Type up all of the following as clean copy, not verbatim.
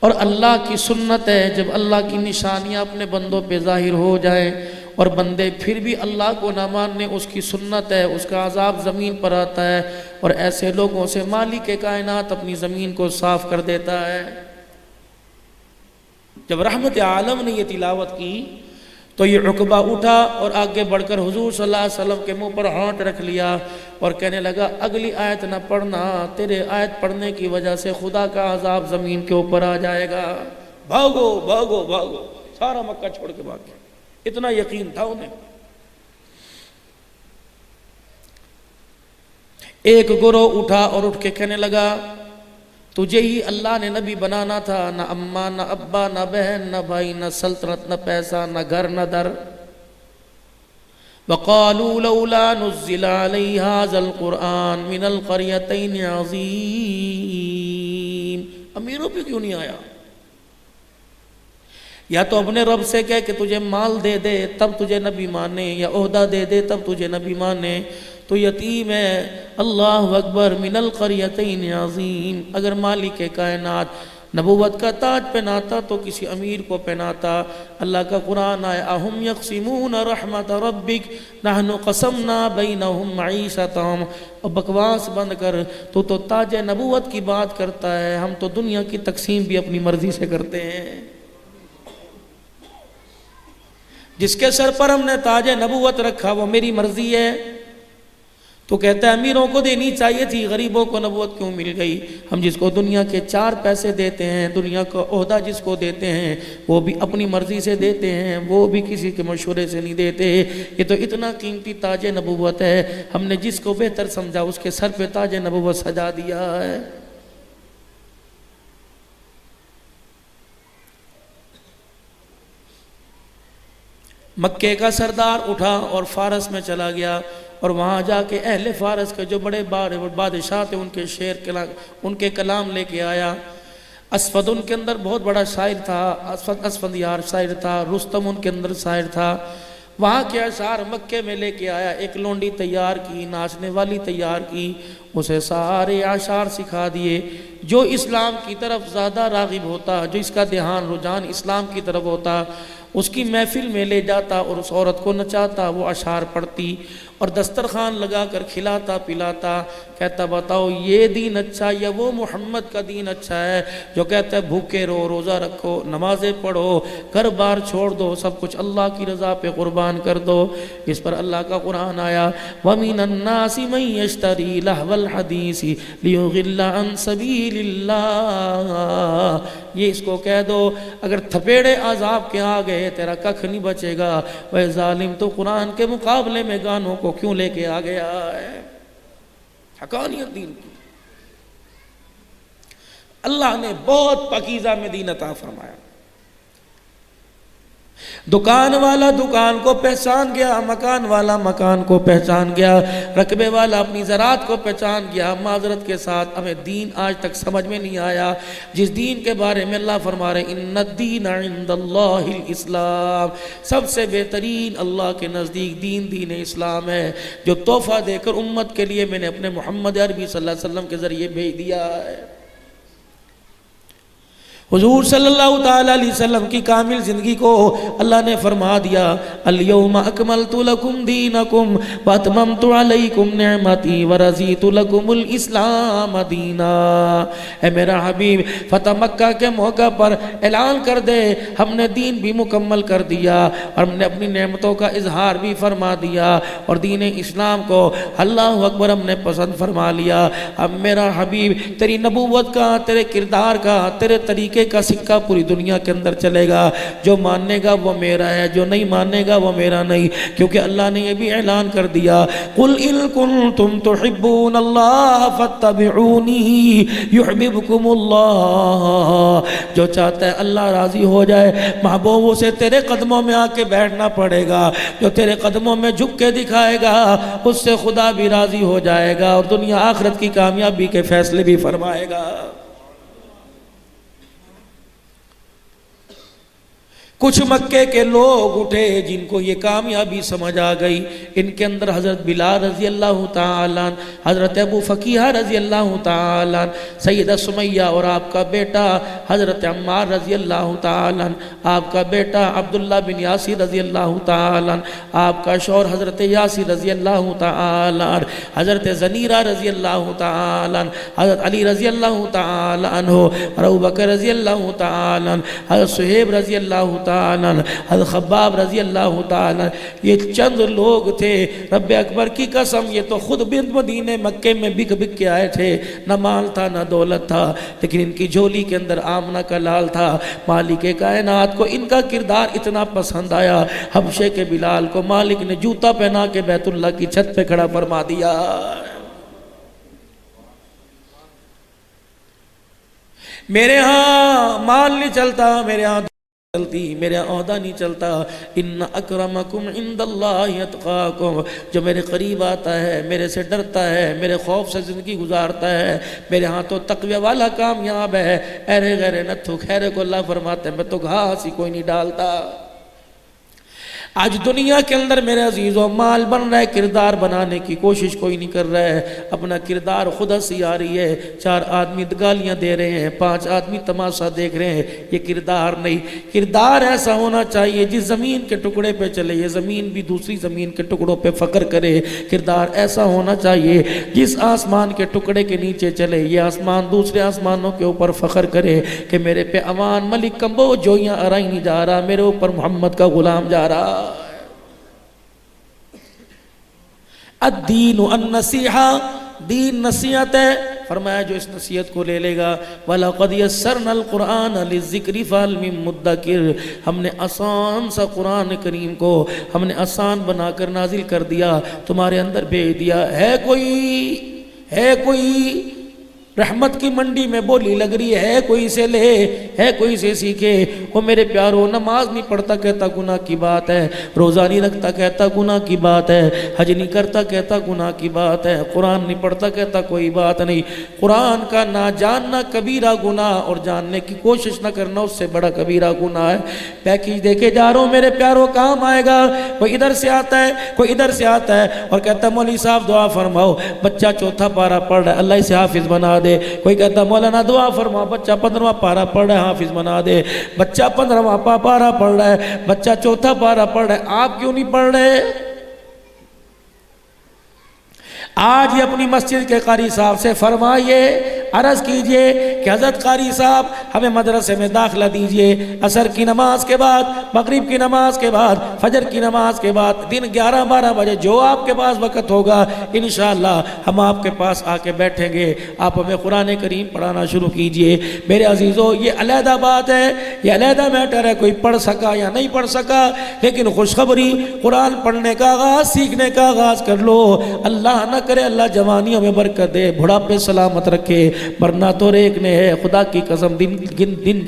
اور اللہ کی سنت ہے جب اللہ کی نشانیاں اپنے بندوں پہ ظاہر ہو جائیں اور بندے پھر بھی اللہ کو نہ ماننے، اس کی سنت ہے، اس کا عذاب زمین پر آتا ہے، اور ایسے لوگوں سے مالک کائنات اپنی زمین کو صاف کر دیتا ہے۔ جب رحمت عالم نے یہ تلاوت کی تو یہ عقبہ اٹھا اور آگے بڑھ کر حضور صلی اللہ علیہ وسلم کے منہ پر ہاتھ رکھ لیا اور کہنے لگا اگلی آیت نہ پڑھنا، تیرے آیت پڑھنے کی وجہ سے خدا کا عذاب زمین کے اوپر آ جائے گا، بھاگو بھاگو بھاگو۔ سارا مکہ چھوڑ کے بھاگ گیا، اتنا یقین تھا انہیں۔ ایک گروہ اٹھا اور اٹھ کے کہنے لگا تجھے ہی اللہ نے نبی بنانا تھا، نہ اماں نہ ابا نہ بہن نہ بھائی نہ سلطنت نہ پیسہ نہ گھر نہ در۔ وَقَالُوا لَوْلَا نُزِّلَ عَلَيْهِ هَذَا الْقُرْآنُ مِنَ الْقَرْيَتَيْنِ عَظِيمٍ۔ امیروں پہ کیوں نہیں آیا؟ یا تو اپنے رب سے کہہ کہ تجھے مال دے دے تب تجھے نبی مانے، یا عہدہ دے دے تب تجھے نبی مانے، تو یتیم ہے۔ اللہ اکبر، من القریتین عظیم۔ اگر مالک کائنات نبوت کا تاج پہناتا تو کسی امیر کو پہناتا۔ اللہ کا قرآن آیا اہم یقسمون رحمت ربک نحن قسمنا بینہم معیشتہم۔ اور بکواس بند کر، تو تاج نبوت کی بات کرتا ہے، ہم تو دنیا کی تقسیم بھی اپنی مرضی سے کرتے ہیں۔ جس کے سر پر ہم نے تاج نبوت رکھا وہ میری مرضی ہے، تو کہتا ہے امیروں کو دینی چاہیے تھی، غریبوں کو نبوت کیوں مل گئی؟ ہم جس کو دنیا کے 4 پیسے دیتے ہیں، دنیا کا عہدہ جس کو دیتے ہیں وہ بھی اپنی مرضی سے دیتے ہیں، وہ بھی کسی کے مشورے سے نہیں دیتے۔ یہ تو اتنا قیمتی تاج نبوت ہے، ہم نے جس کو بہتر سمجھا اس کے سر پہ تاج نبوت سجا دیا ہے۔ مکے کا سردار اٹھا اور فارس میں چلا گیا، اور وہاں جا کے اہل فارس کے جو بڑے بادشاہ تھے ان کے شعر ان کے کلام لے کے آیا۔ اسفد ان کے اندر بہت بڑا شاعر تھا، اسفندیار شاعر تھا، رستم ان کے اندر شاعر تھا۔ وہاں کے اشعار مکے میں لے کے آیا، ایک لونڈی تیار کی، ناچنے والی تیار کی، اسے سارے اشعار سکھا دیے۔ جو اسلام کی طرف زیادہ راغب ہوتا، جو اس کا دھیان رجحان اسلام کی طرف ہوتا، اس کی محفل میں لے جاتا اور اس عورت کو نچاتا، وہ اشعار پڑھتی اور دسترخوان لگا کر کھلاتا پلاتا، کہتا بتاؤ یہ دین اچھا یا وہ محمد کا دین اچھا ہے جو کہتا ہے بھوکے رہو، روزہ رکھو، نمازیں پڑھو، گھر بار چھوڑ دو، سب کچھ اللہ کی رضا پہ قربان کر دو۔ اس پر اللہ کا قرآن آیا وَمِنَ النَّاسِ مَن يَشْتَرِي لَهْوَ الْحَدِيثِ لِيُضِلَّ عَن سَبِيلِ اللَّهِ۔ یہ اس کو کہہ دو اگر تھپیڑے عذاب کے آ گئے تیرا ککھ نہیں بچے گا۔ وہ ظالم تو قرآن کے مقابلے میں گانوں کو کیوں لے کے آ گیا ہے؟ حقانیت دین کی۔ اللہ نے بہت پاکیزہ میں دین عطا فرمایا۔ دکان والا دکان کو پہچان گیا، مکان والا مکان کو پہچان گیا، رقبے والا اپنی زراعت کو پہچان گیا۔ معذرت کے ساتھ ہمیں دین آج تک سمجھ میں نہیں آیا، جس دین کے بارے میں اللہ فرما رہے ان الدین عند اللہ الاسلام، سب سے بہترین اللہ کے نزدیک دین اسلام ہے، جو تحفہ دے کر امت کے لیے میں نے اپنے محمد عربی صلی اللہ علیہ وسلم کے ذریعے بھیج دیا ہے۔ حضور صلی اللہ تعالیٰ علیہ وسلم کی کامل زندگی کو اللہ نے فرما دیا الیوم اکملت لکم دینکم واتممت علیکم نعمتی ورضیت لکم الاسلام دینا۔ اے میرا حبیب فتح مکہ کے موقع پر اعلان کر دے ہم نے دین بھی مکمل کر دیا اور ہم نے اپنی نعمتوں کا اظہار بھی فرما دیا اور دین اسلام کو اللہ اکبر ہم نے پسند فرما لیا۔ اب میرا حبیب تیری نبوت کا، تیرے کردار کا، تیرے طریقے کا سکہ پوری دنیا کے اندر چلے گا، جو ماننے گا وہ میرا ہے، جو نہیں ماننے گا وہ میرا نہیں، کیونکہ اللہ نے یہ بھی اعلان کر دیا قل ان کنتم تحبون اللہ فاتبعونی یحببکم اللہ۔ جو چاہتا ہے اللہ راضی ہو جائے محبوب اسے تیرے قدموں میں آ کے بیٹھنا پڑے گا، جو تیرے قدموں میں جھک کے دکھائے گا اس سے خدا بھی راضی ہو جائے گا اور دنیا آخرت کی کامیابی کے فیصلے بھی فرمائے گا۔ کچھ مکے کے لوگ اٹھے جن کو یہ کامیابی سمجھ آ گئی. ان کے اندر حضرت بلال رضی اللہ تعالیٰ عنہ، حضرت ابو فقیہ رضی اللہ تعالیٰ عنہ، سیدہ سمیہ اور آپ کا بیٹا حضرت عمار رضی اللہ تعالیٰ عنہ، آپ کا بیٹا عبداللہ بن یاسر رضی اللہ تعالیٰ عنہ، آپ کا شوہر حضرت یاسر رضی اللہ تعالیٰ عنہ، حضرت زنیرہ رضی اللہ تعالیٰ عنہ، حضرت علی رضی اللہ تعالیٰ عنہ، اور ابو بکر رضی اللہ تعالیٰ عنہ، حضرت صہیب رضی اللہ تعالیٰ عنہ، حضرت خباب رضی اللہ تعالیٰ عنہ. یہ چند لوگ تھے. رب اکبر کی قسم یہ تو خود مدینے مکے میں بک بک کے آئے تھے. نہ مال تھا نہ دولت تھا، لیکن ان کی جھولی کے اندر آمنہ کا لال تھا. مالک کائنات کو ان کا کردار اتنا پسند آیا، حبشے کے بلال کو مالک نے جوتا پہنا کے بیت اللہ کی چھت پہ کھڑا فرما دیا. میرے ہاں مال نہیں چلتا، میرے ہاں چلتی، میرے عہدہ نہیں چلتا. ان اکرمکم عند اللہ اتقاکم، جو میرے قریب آتا ہے، میرے سے ڈرتا ہے، میرے خوف سے زندگی گزارتا ہے، میرے ہاں تو تقوی والا کامیاب ہے. ایرے غیرے نتھو خیرے کو اللہ فرماتے ہیں میں تو گھاس ہی کوئی نہیں ڈالتا. آج دنیا کے اندر میرے عزیزوں مال بن رہا ہے، کردار بنانے کی کوشش کوئی نہیں کر رہا ہے. اپنا کردار خود ہنسی آ رہی ہے. 4 آدمی گالیاں دے رہے ہیں، 5 آدمی تماشا دیکھ رہے ہیں. یہ کردار نہیں. کردار ایسا ہونا چاہیے جس زمین کے ٹکڑے پہ چلے یہ زمین بھی دوسری زمین کے ٹکڑوں پہ فخر کرے. کردار ایسا ہونا چاہیے جس آسمان کے ٹکڑے کے نیچے چلے یہ آسمان دوسرے آسمانوں کے اوپر فخر کرے کہ میرے پہ امان ملک کمبو جویاں ارائی نہیں جا رہا، میرے اوپر محمد کا غلام جا رہا. الدین النصیحہ، دین نصیحت ہے. فرمایا جو اس نصیحت کو لے لے گا وَلَقَدْ يَسَّرْنَا الْقُرْآنَ لِلذِّكْرِ فَهَلْ مِن مُدَّكِرٍ، ہم نے آسان سا قرآن کریم کو ہم نے آسان بنا کر نازل کر دیا، تمہارے اندر بھیج دیا. ہے کوئی رحمت کی منڈی میں بولی لگ رہی ہے کوئی اسے لے، ہے کوئی اسے سیکھے. وہ میرے پیارو نماز نہیں پڑھتا کہتا گناہ کی بات ہے، روزہ نہیں رکھتا کہتا گناہ کی بات ہے، حج نہیں کرتا کہتا گناہ کی بات ہے، قرآن نہیں پڑھتا کہتا کوئی بات نہیں. قرآن کا نہ جاننا کبیرہ گناہ اور جاننے کی کوشش نہ کرنا اس سے بڑا کبیرہ گناہ ہے. پیکیج دیکھے جا رہا ہوں میرے پیارو کام آئے گا. کوئی ادھر سے آتا ہے کوئی ادھر سے آتا ہے اور کہتا مولوی صاحب دعا فرماؤ، بچہ 4تھا پارہ پڑھ رہا ہے اللہ اسے حافظ بنا دے. کوئی کہتا مولانا دعا فرما، بچہ 15واں پارہ پڑھ رہا ہے حافظ بنا دے. بچہ 15واں پارہ پڑھ رہا ہے، بچہ 4تھا پارہ پڑھ رہا ہے، آپ کیوں نہیں پڑھ رہے؟ آج یہ اپنی مسجد کے قاری صاحب سے فرمائیے، عرض کیجئے کہ حضرت قاری صاحب ہمیں مدرسے میں داخلہ دیجئے. عصر کی نماز کے بعد، مغرب کی نماز کے بعد، فجر کی نماز کے بعد، دن 11-12 بجے جو آپ کے پاس وقت ہوگا انشاءاللہ ہم آپ کے پاس آ کے بیٹھیں گے. آپ ہمیں قرآن کریم پڑھانا شروع کیجئے. میرے عزیزو یہ علیحدہ بات ہے، یہ علیحدہ میٹر ہے، کوئی پڑھ سکا یا نہیں پڑھ سکا، لیکن خوشخبری قرآن پڑھنے کا آغاز، سیکھنے کا آغاز کر لو. اللہ نہ کرے اللہ جوانیوں میں برکت دے، بڑھاپے سلامت رکھے. مرنا تو ایک نے ہے، خدا کی قسم دن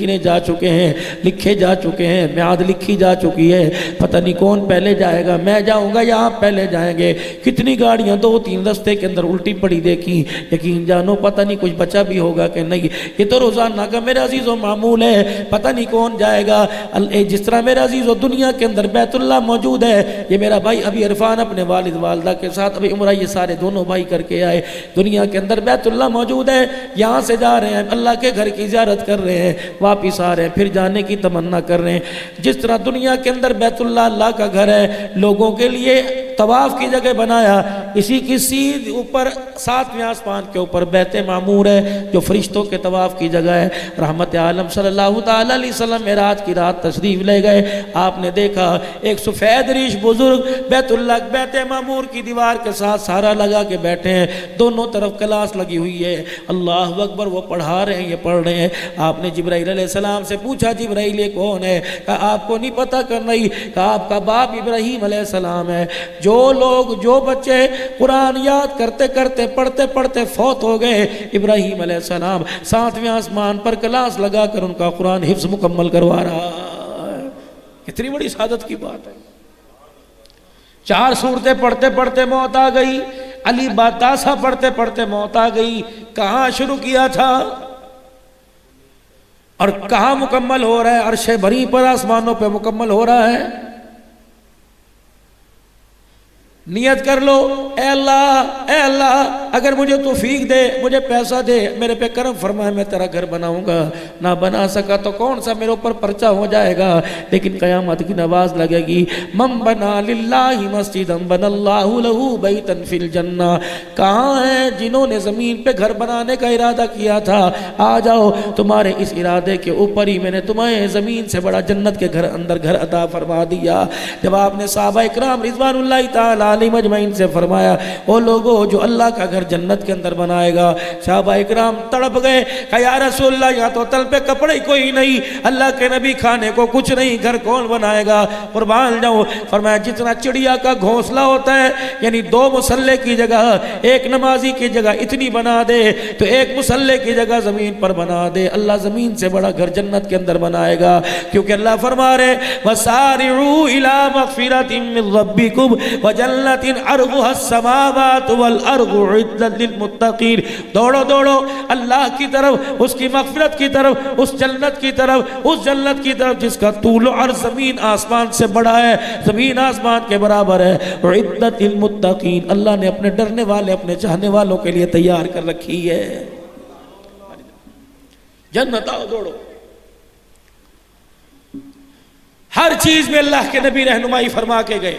گنے جا چکے ہیں، لکھے جا چکے ہیں، میعاد لکھی جا چکی ہے. پتہ نہیں کون پہلے جائے گا، میں جاؤں گا یا آپ پہلے جائیں گے. کتنی گاڑیاں 2-3 رستے کے اندر الٹی پڑی دیکھی، یقین جانو پتہ نہیں کچھ بچا بھی ہوگا کہ نہیں. یہ تو روزانہ کا میرے عزیزو معمول ہے، پتہ نہیں کون جائے گا. جس طرح میرے عزیزو دنیا کے اندر بیت اللہ موجود ہے، یہ میرا بھائی ابھی عرفان اپنے والد والدہ کے ساتھ ابھی عمرہ یہ سارے دونوں بھائی کر کے آئے. دنیا کے اندر بیت اللہ موجود ہے، یہاں سے جا رہے ہیں اللہ کے گھر کی زیارت کر رہے ہیں، واپس آ رہے ہیں پھر جانے کی تمنا کر رہے ہیں. جس طرح دنیا کے اندر بیت اللہ اللہ کا گھر ہے، لوگوں کے لیے طواف کی جگہ بنایا، اسی کی سیدھ اوپر 7ویں آسمان کے اوپر بیت معمور ہے جو فرشتوں کے طواف کی جگہ ہے. رحمت عالم صلی اللہ تعالی علیہ وسلم معراج کی رات تشریف لے گئے. آپ نے دیکھا ایک سفید ریش بزرگ بیت اللہ بیت معمور کی دیوار کے ساتھ سہارا لگا کے بیٹھے ہیں، دونوں طرف کلاس لگی ہوئی ہے. اللہ اکبر، وہ پڑھا رہے ہیں یہ پڑھ رہے ہیں. آپ نے جبرائیل علیہ السلام سے پوچھا جبرائیل یہ کون ہے؟ کہا آپ کو نہیں پتہ کر رہی؟ کہا آپ کا باپ ابراہیم علیہ السلام ہے. جو لوگ جو بچے قرآن یاد کرتے کرتے پڑھتے پڑھتے فوت ہو گئے، ابراہیم علیہ السلام 7ویں آسمان پر کلاس لگا کر ان کا قرآن حفظ مکمل کروا رہا ہے. اتنی بڑی سعادت کی بات ہے. 4 سورتیں پڑھتے پڑھتے موت آ گئی، علی باتاسا پڑھتے پڑھتے موت آ گئی. کہاں شروع کیا تھا؟ اور کہاں مکمل ہو رہا ہے؟ عرش بری پر، آسمانوں پہ مکمل ہو رہا ہے۔ نیت کر لو، اے اللہ اگر مجھے توفیق دے، مجھے پیسہ دے، میرے پہ کرم فرمائے، میں تیرا گھر بناؤں گا۔ نہ بنا سکا تو کون سا میرے اوپر پرچہ ہو جائے گا، لیکن قیامت کی نواز لگے گی، من بنا للہ مسجدا بنا اللہ لہ بیتا فی الجنہ۔ کہاں ہیں جنہوں نے زمین پہ گھر بنانے کا ارادہ کیا تھا؟ آ جاؤ، تمہارے اس ارادے کے اوپر ہی میں نے تمہیں زمین سے بڑا جنت کے گھر اندر گھر عطا فرما دیا۔ جب آپ نے صحابہ اکرام رضوان اللہ تعالی علیہ مجمعین سے فرمایا، وہ لوگوں جو اللہ کا گھر جنت کے اندر بنائے گا، صحابہ اکرام تڑپ گئے کہ یا رسول اللہ، یہاں تو تل پہ کپڑے کوئی نہیں، اللہ کے نبی کھانے کو کچھ نہیں، گھر کون بنائے گا؟ قربان جاؤ، فرمایا جتنا چڑیا کا گھونسلہ ہوتا ہے، یعنی 2 مصلے کی جگہ ایک نمازی کی جگہ اتنی بنا دے، تو 1 مصلے کی جگہ زمین پر بنا دے، اللہ زمین سے بڑا گھر جنت کے اندر بنائے گا۔ کیونکہ اللہ فرما رہے وَسَارِعُوا إِلَى مَغْفِرَةٍ مِّن رَّبِّكُمْ وَجَنَّةٍ عَرْضُهَا السَّمَاوَاتُ وَالْأَرْضُ أُعِدَّتْ لِلْمُتَّقِينَ۔ دوڑو اللہ کی طرف، اس کی مغفرت کی طرف، اس جنت کی طرف، اس جنت کی طرف جس کا طول و عرض زمین آسمان سے بڑا ہے، زمین آسمان کے برابر ہے۔ أُعِدَّتْ لِلْمُتَّقِينَ، اللہ نے اپنے ڈرنے والے، اپنے چاہنے والوں کے لیے تیار کر رکھی ہے۔ جنت آؤ، دوڑو۔ ہر چیز میں اللہ کے نبی رہنمائی فرما کے گئے۔